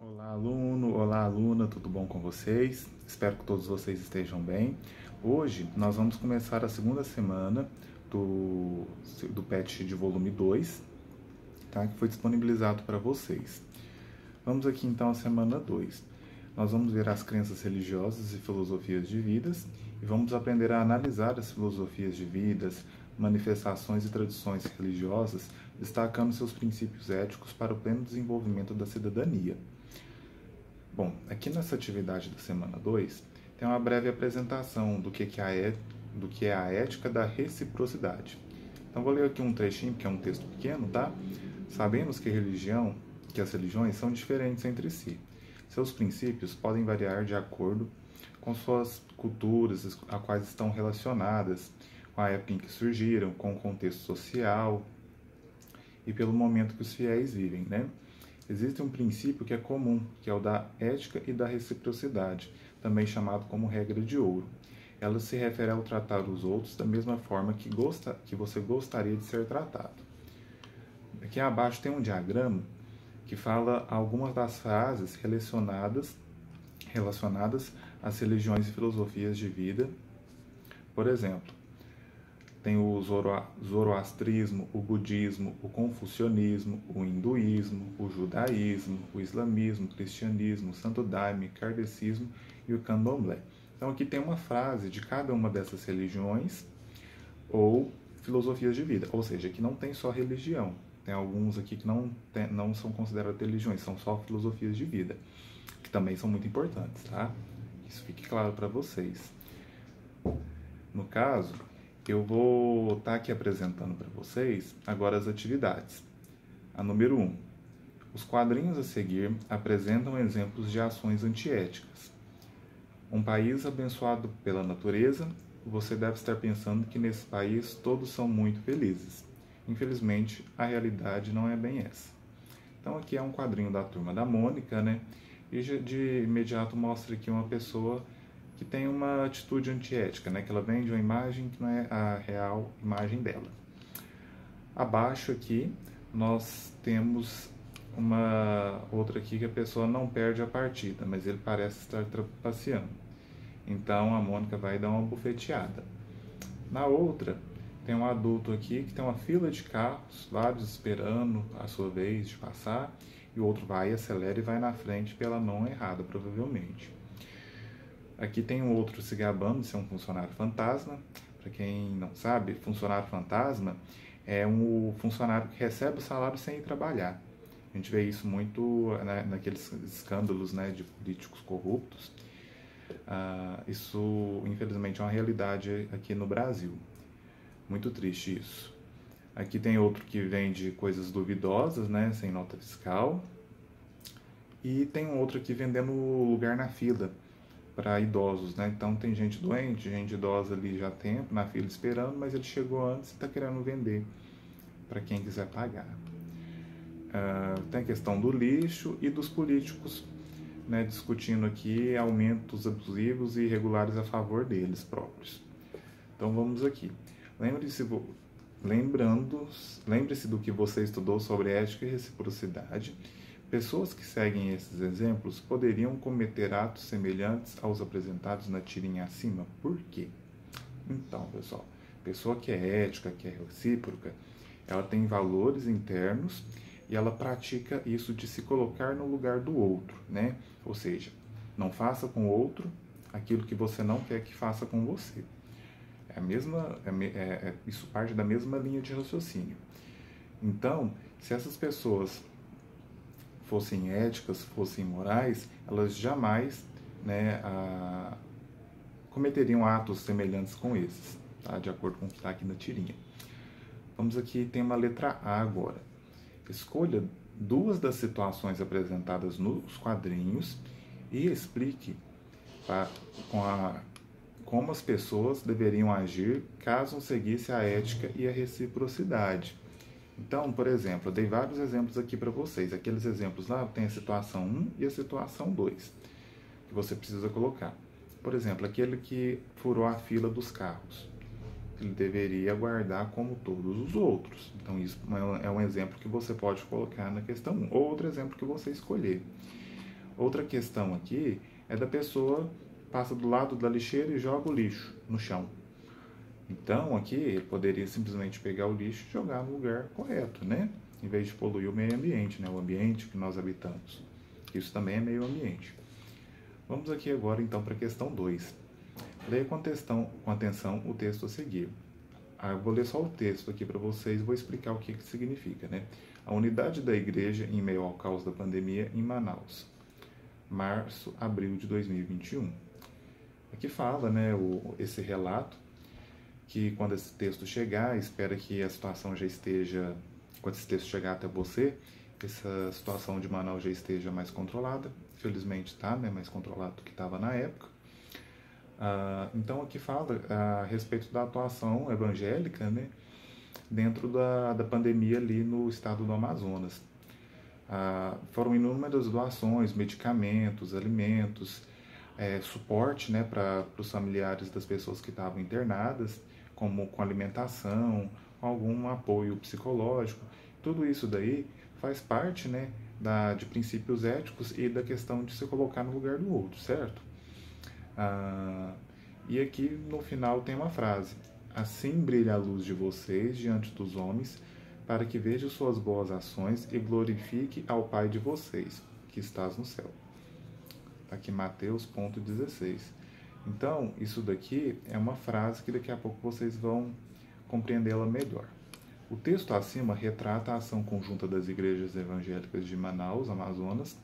Olá, aluno! Olá, aluna! Tudo bom com vocês? Espero que todos vocês estejam bem. Hoje nós vamos começar a segunda semana do PET de volume 2, tá? Que foi disponibilizado para vocês. Vamos aqui então à semana 2. Nós vamos ver as crenças religiosas e filosofias de vidas e vamos aprender a analisar as filosofias de vidas, manifestações e tradições religiosas, destacando seus princípios éticos para o pleno desenvolvimento da cidadania. Bom, aqui nessa atividade da semana 2, tem uma breve apresentação do que é a ética da reciprocidade. Então vou ler aqui um trechinho, que é um texto pequeno, tá? Sabemos que as religiões são diferentes entre si. Seus princípios podem variar de acordo com suas culturas, a quais estão relacionadas, com a época em que surgiram, com o contexto social e pelo momento que os fiéis vivem, né? Existe um princípio que é comum, que é o da ética e da reciprocidade, também chamado como regra de ouro. Ela se refere ao tratar os outros da mesma forma que você gostaria de ser tratado. Aqui abaixo tem um diagrama que fala algumas das frases relacionadas às religiões e filosofias de vida. Por exemplo, tem o zoroastrismo, o budismo, o confucionismo, o hinduísmo, o judaísmo, o islamismo, o cristianismo, o santo daime, o kardecismo e o candomblé. Então aqui tem uma frase de cada uma dessas religiões ou filosofias de vida, ou seja, que não tem só religião. Tem alguns aqui que não são considerados religiões, são só filosofias de vida, que também são muito importantes, tá? Isso fique claro para vocês. No caso, eu vou estar aqui apresentando para vocês agora as atividades. A número 1. Os quadrinhos a seguir apresentam exemplos de ações antiéticas. Um país abençoado pela natureza, você deve estar pensando que nesse país todos são muito felizes. Infelizmente, a realidade não é bem essa. Então aqui é um quadrinho da Turma da Mônica, né? E de imediato mostra aqui uma pessoa que tem uma atitude antiética, né? Que ela vende uma imagem que não é a real imagem dela. Abaixo aqui nós temos uma outra aqui que a pessoa não perde a partida, mas ele parece estar trapaceando. Então a Mônica vai dar uma bufeteada. Na outra, tem um adulto aqui que tem uma fila de carros, vários esperando a sua vez de passar, e o outro vai, acelera e vai na frente pela mão errada, provavelmente. Aqui tem um outro se gabando de ser um funcionário fantasma. Para quem não sabe, funcionário fantasma é um funcionário que recebe o salário sem ir trabalhar. A gente vê isso muito naqueles escândalos, né, de políticos corruptos. Isso, infelizmente, é uma realidade aqui no Brasil. Muito triste isso. Aqui tem outro que vende coisas duvidosas, né, sem nota fiscal. E tem um outro aqui vendendo lugar na fila para idosos, né? Então tem gente doente, gente idosa ali já há tempo na fila esperando, mas ele chegou antes e está querendo vender para quem quiser pagar. Tem a questão do lixo e dos políticos, né, discutindo aqui aumentos abusivos e irregulares a favor deles próprios. Então vamos aqui. Lembre-se do que você estudou sobre ética e reciprocidade. Pessoas que seguem esses exemplos poderiam cometer atos semelhantes aos apresentados na tirinha acima. Por quê? Então, pessoal, pessoa que é ética, que é recíproca, ela tem valores internos e ela pratica isso de se colocar no lugar do outro, né? Ou seja, não faça com o outro aquilo que você não quer que faça com você. Isso parte da mesma linha de raciocínio. Então, se essas pessoas fossem éticas, fossem morais, elas jamais, né, cometeriam atos semelhantes com esses, tá? De acordo com o que está aqui na tirinha. Vamos aqui, tem uma letra A agora. Escolha duas das situações apresentadas nos quadrinhos e explique como as pessoas deveriam agir caso seguisse a ética e a reciprocidade. Então, por exemplo, eu dei vários exemplos aqui para vocês. Aqueles exemplos lá tem a situação 1 e a situação 2, que você precisa colocar. Por exemplo, aquele que furou a fila dos carros. Ele deveria aguardar como todos os outros. Então, isso é um exemplo que você pode colocar na questão 1. Ou outro exemplo que você escolher. Outra questão aqui é da pessoa passa do lado da lixeira e joga o lixo no chão. Então, aqui, ele poderia simplesmente pegar o lixo e jogar no lugar correto, né? Em vez de poluir o meio ambiente, né? O ambiente que nós habitamos. Isso também é meio ambiente. Vamos aqui agora, então, para a questão 2. Leia com atenção o texto a seguir. Eu vou ler só o texto aqui para vocês e vou explicar o que significa, né? A unidade da igreja em meio ao caos da pandemia em Manaus. Março, abril de 2021. Aqui fala, né, esse relato, que quando esse texto chegar, espera que a situação já esteja, quando esse texto chegar até você, essa situação de Manaus já esteja mais controlada. Felizmente está, né, mais controlado do que estava na época. Então aqui fala a respeito da atuação evangélica, né, dentro da pandemia ali no estado do Amazonas. Foram inúmeras doações, medicamentos, alimentos, suporte, né, para os familiares das pessoas que estavam internadas, como com alimentação, com algum apoio psicológico. Tudo isso daí faz parte, né, de princípios éticos e da questão de se colocar no lugar do outro, certo? E aqui no final tem uma frase: assim brilha a luz de vocês diante dos homens, para que vejam suas boas ações e glorifique ao Pai de vocês, que estás no céu. Está aqui Mateus, ponto 16. Então, isso daqui é uma frase que daqui a pouco vocês vão compreendê-la melhor. O texto acima retrata a ação conjunta das igrejas evangélicas de Manaus, Amazonas,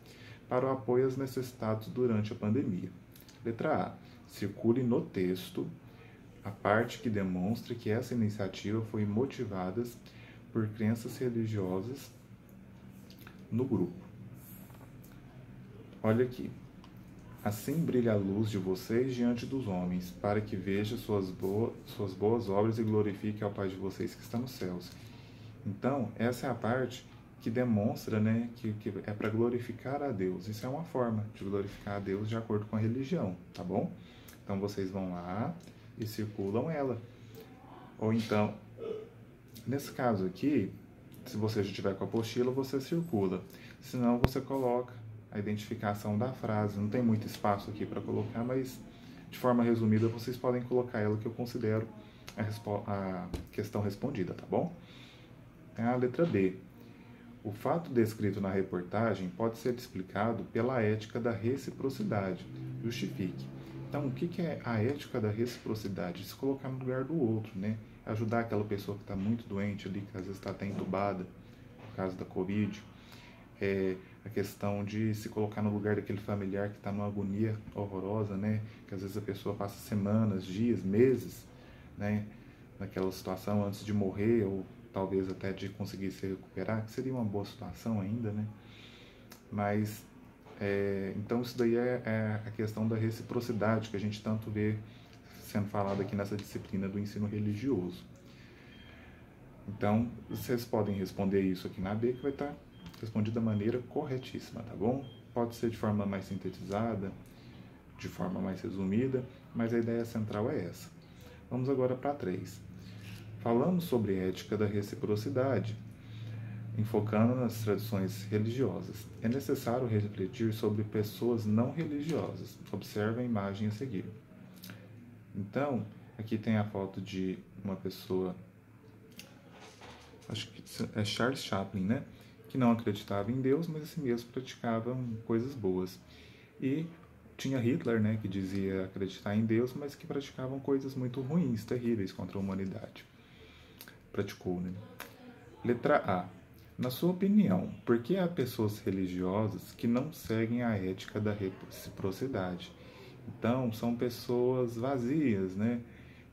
para o apoio aos necessitados durante a pandemia. Letra A. Circule no texto a parte que demonstra que essa iniciativa foi motivada por crenças religiosas no grupo. Olha aqui. Assim brilha a luz de vocês diante dos homens, para que veja suas boas obras e glorifique ao Pai de vocês que está nos céus. Então, essa é a parte que demonstra, né, que é para glorificar a Deus. Isso é uma forma de glorificar a Deus de acordo com a religião, tá bom? Então, vocês vão lá e circulam ela. Ou então, nesse caso aqui, se você já tiver com a apostila, você circula. Senão, você coloca a identificação da frase. Não tem muito espaço aqui para colocar, mas de forma resumida vocês podem colocar ela, que eu considero a questão respondida, tá bom? A letra B. O fato descrito na reportagem pode ser explicado pela ética da reciprocidade. Justifique. Então, o que é a ética da reciprocidade? Se colocar no lugar do outro, né? Ajudar aquela pessoa que está muito doente ali, que às vezes está até entubada, por causa da Covid. A questão de se colocar no lugar daquele familiar que está numa agonia horrorosa, né? Que às vezes a pessoa passa semanas, dias, meses, né? Naquela situação antes de morrer, ou talvez até de conseguir se recuperar, que seria uma boa situação ainda, né? Mas, então isso daí é a questão da reciprocidade que a gente tanto vê sendo falado aqui nessa disciplina do ensino religioso. Então, vocês podem responder isso aqui na B, que vai estar respondido da maneira corretíssima, tá bom? Pode ser de forma mais sintetizada, de forma mais resumida, mas a ideia central é essa. Vamos agora para 3. Falamos sobre ética da reciprocidade, enfocando nas tradições religiosas. É necessário refletir sobre pessoas não religiosas. Observe a imagem a seguir. Então, aqui tem a foto de uma pessoa, acho que é Charles Chaplin, né? Que não acreditava em Deus, mas assim mesmo praticava coisas boas. E tinha Hitler, né? Que dizia acreditar em Deus, mas que praticavam coisas muito ruins, terríveis contra a humanidade. Praticou, né? Letra A. Na sua opinião, por que há pessoas religiosas que não seguem a ética da reciprocidade? Então, são pessoas vazias, né?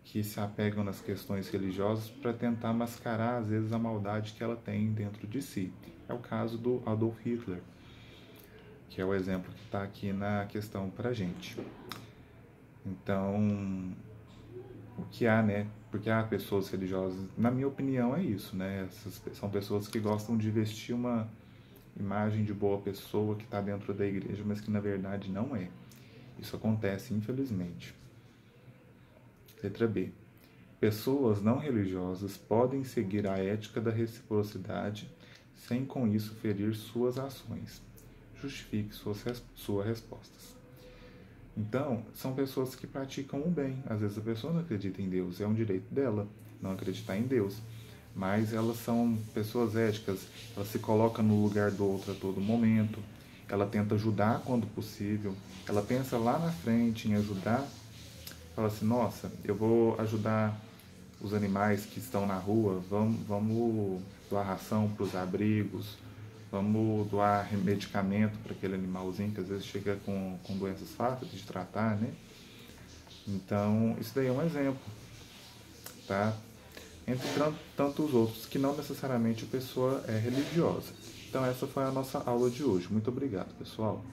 Que se apegam nas questões religiosas para tentar mascarar, às vezes, a maldade que ela tem dentro de si. É o caso do Adolf Hitler, que é o exemplo que está aqui na questão para a gente. Então, o que há, né? Porque há pessoas religiosas, na minha opinião, é isso, né? Essas são pessoas que gostam de vestir uma imagem de boa pessoa que está dentro da igreja, mas que na verdade não é. Isso acontece, infelizmente. Letra B. Pessoas não religiosas podem seguir a ética da reciprocidade sem com isso ferir suas ações. justifique suas respostas. Então, são pessoas que praticam o bem. Às vezes a pessoa não acredita em Deus, é um direito dela não acreditar em Deus. Mas elas são pessoas éticas, ela se coloca no lugar do outro a todo momento, ela tenta ajudar quando possível, ela pensa lá na frente em ajudar, fala assim, nossa, eu vou ajudar os animais que estão na rua, vamos doar ração para os abrigos, vamos doar medicamento para aquele animalzinho que às vezes chega com doenças fáceis de tratar, né? Então, isso daí é um exemplo, tá? Entre tantos outros, que não necessariamente a pessoa é religiosa. Então essa foi a nossa aula de hoje. Muito obrigado, pessoal.